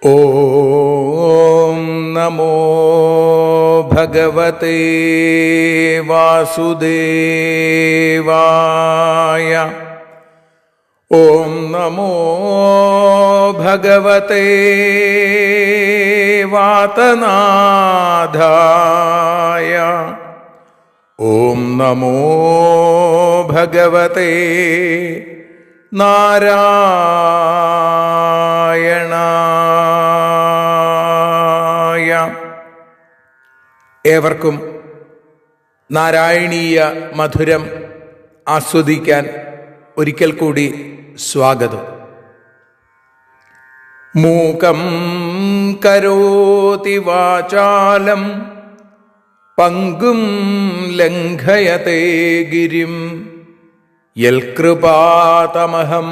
ഓം നമോ ഭഗവതേ വാസുദേവായ. ഓം നമോ ഭഗവതേ വാതനാഥായ. ഓം നമോ ഭഗവതേ നാരായണായ. ഏവർക്കും നാരായണീയ മധുരം ആസ്വദിക്കാൻ ഒരിക്കൽ കൂടി സ്വാഗതം. മൂകം കരോതി വാചാലം പങ്കും ലംഘയതേ ഗിരിം യൽകൃപാതമഹം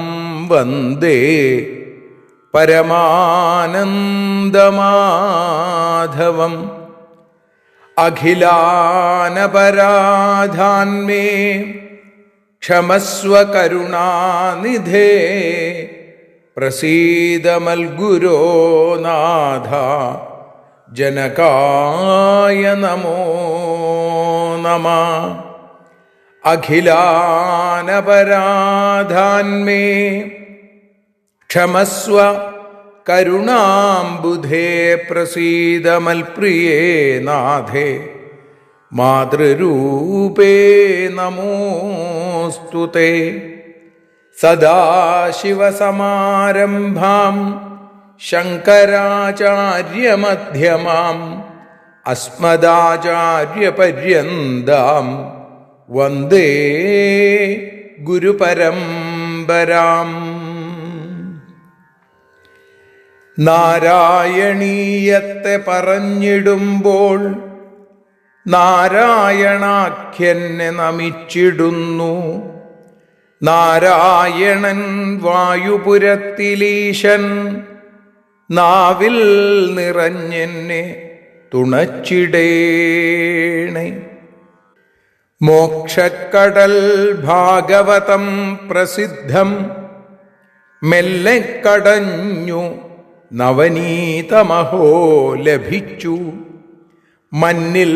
വന്ദേ പരമാനന്ദമാധവം. അഖിലാനപരാധാന്മേ ക്ഷമസ്വ കരുണാനിധേ പ്രസീദ മൽഗുരോ നാഥ ജനകായ നമോ നമഃ. അഖിലാനപരാധാന്മേ ക്ഷമസ്വ കരുണാംബുധേ പ്രസീദ മൽപ്രിയേ നാഥേ മാതൃരൂപേ നമോസ്തുതേ. സദാശിവസമാരംഭാം ശങ്കരാചാര്യമധ്യമാം അസ്മദാചാര്യപര്യന്താം വന്ദേ ഗുരുപരമ്പരാം. നാരായണീയത്തെ പറഞ്ഞിടുമ്പോൾ നാരായണാഖ്യനെ നമിച്ചിടുന്നു. നാരായണൻ വായുപുരത്തിലീശൻ നാവിൽ നിറഞ്ഞെന്നെ തുണച്ചിടേണേ. മോക്ഷക്കടൽ ഭാഗവതം പ്രസിദ്ധം മെല്ലെ കടഞ്ഞു നവനീതമഹോ ലഭിച്ചു. മന്നിൽ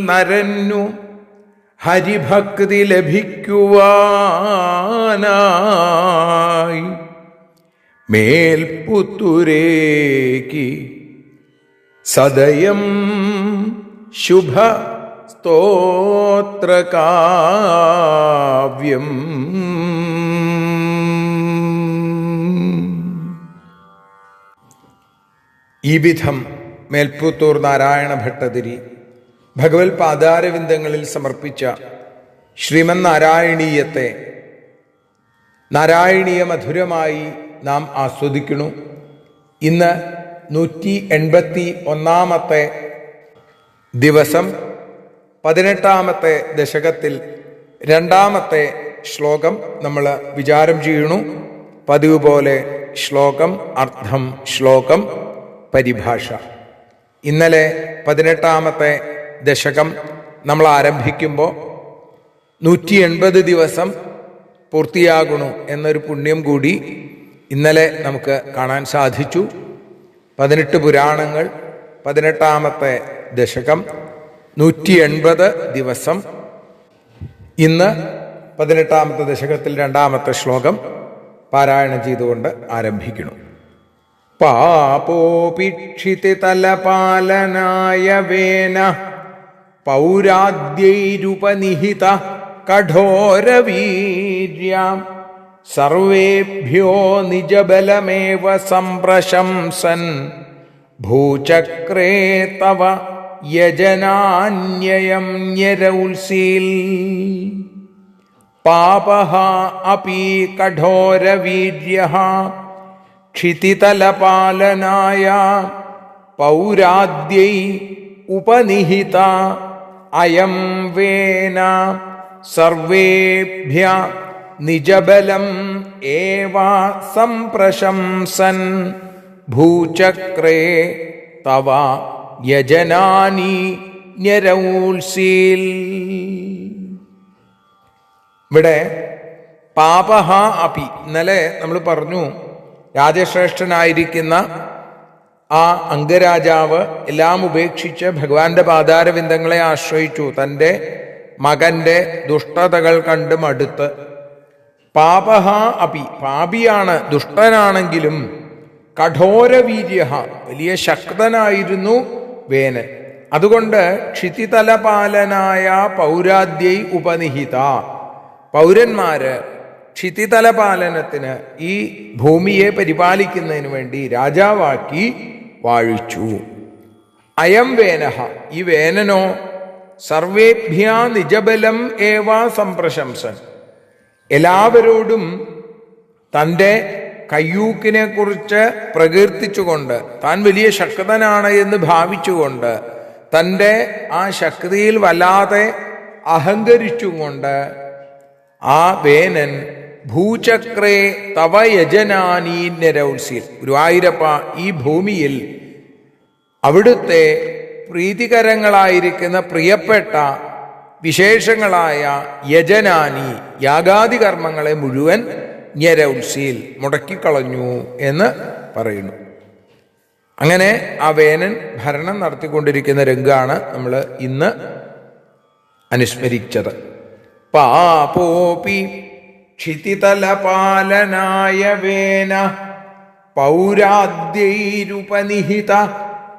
നരന്നു ഹരിഭക്തി ലഭിക്കുവാനായി മേൽപുത്തൂരേക്ക് സദയം ശുഭ സ്തോത്രകാവ്യം. ഈ വിധം മേൽപ്പുത്തൂർ നാരായണ ഭട്ടതിരി ഭഗവത് പാദാരവിന്ദങ്ങളിൽ സമർപ്പിച്ച ശ്രീമൻ നാരായണീയത്തെ നാരായണീയ മധുരമായി നാം ആസ്വദിക്കുന്നു. ഇന്ന് 181 ദിവസം 18 ദശകത്തിൽ 2 ശ്ലോകം നമ്മൾ വിചാരം ചെയ്യുന്നു. പതിവ് പോലെ ശ്ലോകം, അർത്ഥം, ശ്ലോകം, പരിഭാഷ. ഇന്നലെ 18 ദശകം നമ്മൾ ആരംഭിക്കുമ്പോൾ 180 ദിവസം പൂർത്തിയാകണു എന്നൊരു പുണ്യം കൂടി ഇന്നലെ നമുക്ക് കാണാൻ സാധിച്ചു. 18 പുരാണങ്ങൾ, 18 ദശകം, 180 ദിവസം. ഇന്ന് 18 ദശകത്തിൽ 2 ശ്ലോകം പാരായണം ചെയ്തുകൊണ്ട് ആരംഭിക്കുന്നു. പാപോപിക്ഷിതി തലപാലനായ വേന പൗരാദ്യൈരുപനിഹിത കഠോരവീര്യാം സർവേഭ്യോ നിജബലമേവ സംപ്രശംസൻ ഭൂചക്രേ തവ യജനാന്യയം ന്യരൗൽസീൽ. പാപഃ അപി കഠോരവീര്യഃ ക്ഷിതിതലപാലനായ പൗരാദ്യൈ ഉപനിഹിത അയം വേന സർവേഭ്യ നിജബലം ഏവ സംപ്രശംസൻ ഭൂചക്രേ തവ യജനാനി ന്യരൗൽസീൽ. ഇവിടെ പാപഹ അപി, ഇന്നലെ നമ്മൾ പറഞ്ഞു രാജശ്രേഷ്ഠനായിരിക്കുന്ന ആ അംഗരാജാവ് എല്ലാം ഉപേക്ഷിച്ച് ഭഗവാന്റെ പാതാരവിന്ദങ്ങളെ ആശ്രയിച്ചു. തൻ്റെ മകന്റെ ദുഷ്ടതകൾ കണ്ട് മടുത്ത്. പാപഹ അപി, പാപിയാണ്, ദുഷ്ടനാണെങ്കിലും കഠോരവീര്യ, വലിയ ശക്തനായിരുന്നു വേനൻ. അതുകൊണ്ട് ക്ഷിതിതലപാലനായ പൗരാദ്യൈ ഉപനിഹിത, പൗരന്മാര് ക്ഷിതിതലപാലനത്തിന് ഈ ഭൂമിയെ പരിപാലിക്കുന്നതിന് വേണ്ടി രാജാവാക്കി വാഴിച്ചു. അയം വേനഃ, ഈ വേനനോ സർവേഭ്യ നിജബലം ഏവ സംപ്രശംസൻ, എല്ലാവരോടും തൻ്റെ കയ്യൂക്കിനെ കുറിച്ച് പ്രകീർത്തിച്ചുകൊണ്ട്, താൻ വലിയ ശക്തനാണ് എന്ന് ഭാവിച്ചുകൊണ്ട്, തൻ്റെ ആ ശക്തിയിൽ വല്ലാതെ അഹങ്കരിച്ചുകൊണ്ട് ആ വേനൻ ഭൂചക്രേ തവ യജനാനീ നിരൗത്സ്യൻ, ഗുരുവായൂരപ്പ, ഈ ഭൂമിയിൽ അവിടുത്തെ പ്രീതികരങ്ങളായിരിക്കുന്ന പ്രിയപ്പെട്ട വിശേഷങ്ങളായ യജനാനി, യാഗാദി കർമ്മങ്ങളെ മുഴുവൻ ഞരൗത്സ്യയിൽ മുടക്കിക്കളഞ്ഞു എന്ന് പറയുന്നു. അങ്ങനെ ആ വേനൻ ഭരണം നടത്തിക്കൊണ്ടിരിക്കുന്ന രംഗമാണ് നമ്മൾ ഇന്ന് അനുസ്മരിച്ചത്. പാപോപി ക്ഷിതിതലപാലനായ വേന പൗരാദ്യൈരുപനിഹിത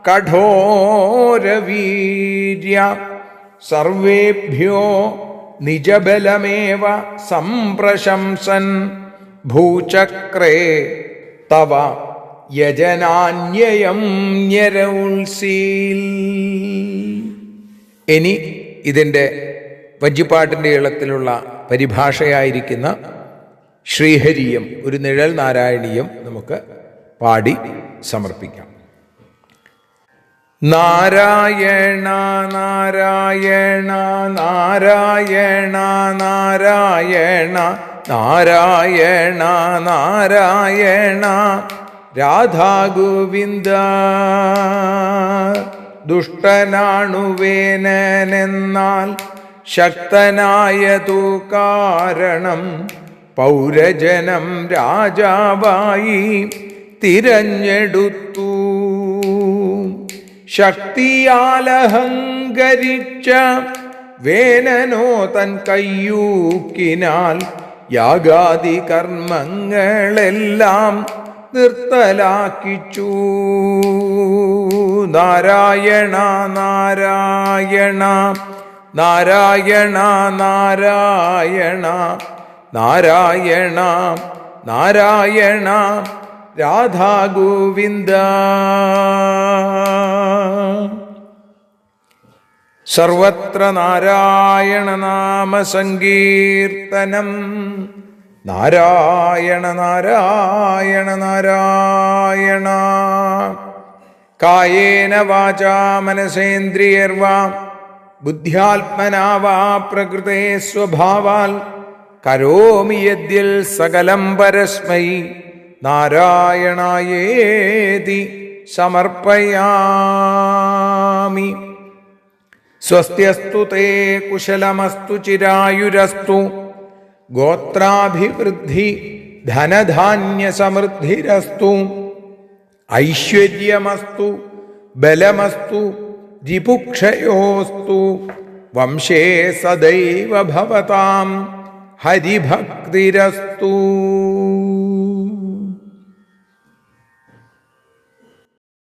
കഠോരവീര്യ സർവേഭ്യോ നിജബലമേവ സംപ്രശംസൻ ഭൂചക്രേ തവ യജനാന്യയം ഞരൗത്സ്യീൽ. ഇനി ഇതിൻ്റെ വഞ്ചിപ്പാട്ടിൻ്റെ ഈളത്തിലുള്ള പരിഭാഷയായിരിക്കുന്ന ശ്രീഹരിയം, ഒരു നിഴൽ നാരായണീയം നമുക്ക് പാടി സമർപ്പിക്കാം. നാരായണ നാരായണ നാരായണ നാരായണ നാരായണ നാരായണ രാധാഗോവിന്ദ. ദുഷ്ടനാണു വേനനെന്നാൽ ശക്തനായതു കാരണം, പൗരജനം രാജാവായി തിരഞ്ഞെടുത്തു. ശക്തിയാലഹങ്കരിച്ച വേനനോ തൻ കയ്യൂക്കിനാൽ യാഗാദി കർമ്മങ്ങളെല്ലാം നിർത്തലാക്കിച്ചു. നാരായണ നാരായണ നാരായണ നാരായണ നാരായണ നാരായണ രാധാഗോവിന്ദ. സർവത്ര നാരായണ നാമ സങ്കീർത്തനം. നാരായണ നാരായണ നാരായണ. കായേന വാചാ മനസേന്ദ്രിയർവാ ബുദ്ധ്യാത്മനാ വാ പ്രകൃതേ സ്വഭാവാൽ കരോമി യദ്യൽ സകലം പരസ്മൈ നാരായണായേതി സമർപ്പയാമി. സ്വസ്ത്യസ്തു തേ കുശലമസ്തു ചിരായുരസ്തു ഗോത്രാഭിവൃദ്ധി ധനധാന്യ സമൃദ്ധിരസ്തു ഐശ്വര്യമസ്തു ബലമസ്തു രിപുക്ഷയോസ്തു വംശേ സദൈവ ഭവതാം ഹരിഭക്തിരസ്തു.